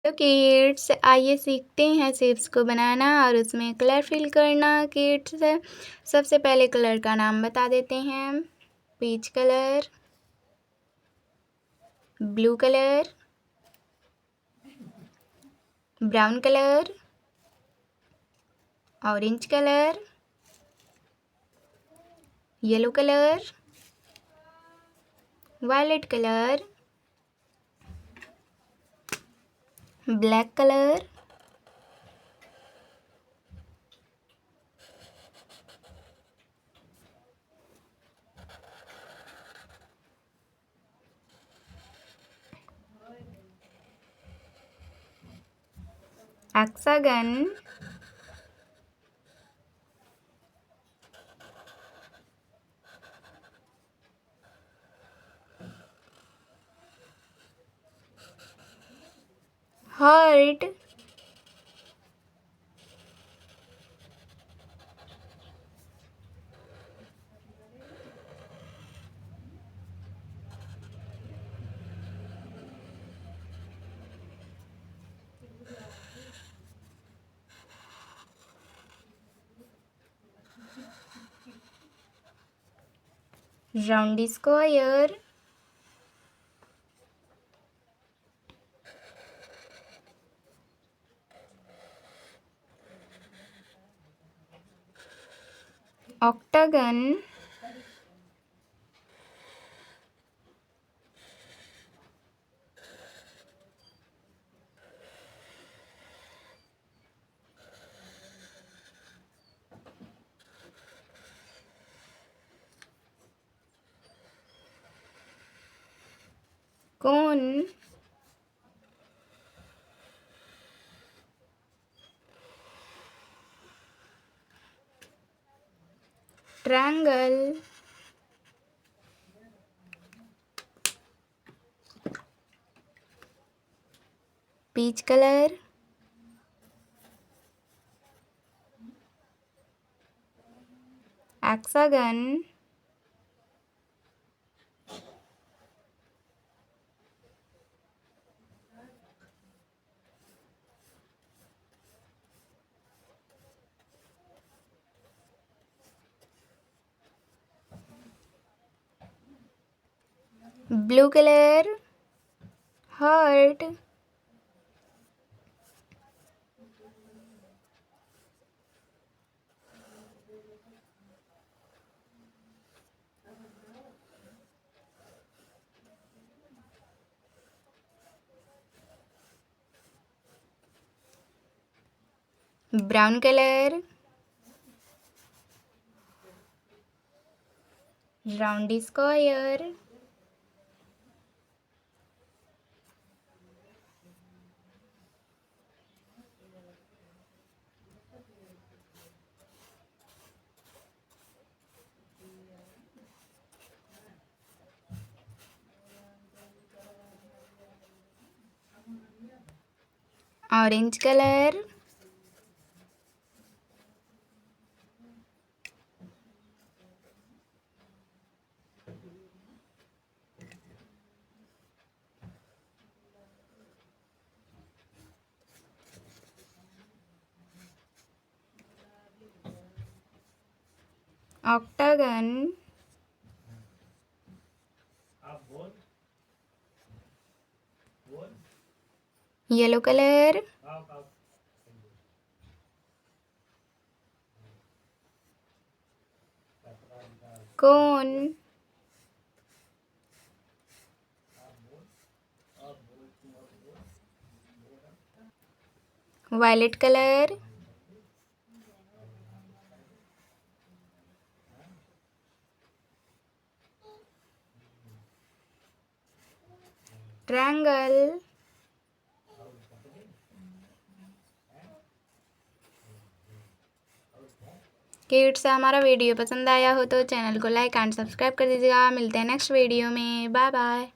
तो किड्स आइए सीखते हैं शेप्स को बनाना और उसमें कलर फिल करना। किड्स सबसे पहले कलर का नाम बता देते हैं। Peach colour, blue colour, brown colour, orange colour, yellow colour, violet colour, black colour, hexagon, heart, round square, octagon, cone, triangle, peach color, hexagon, blue color, heart, brown color, round square, orange color, octagon, yellow color, cone, violet color, triangle। Kids हमारा video पसंद आया हो तो channel को like and subscribe कर दीजिएगा। मिलते हैं नेक्स्ट वीडियो में। Bye bye.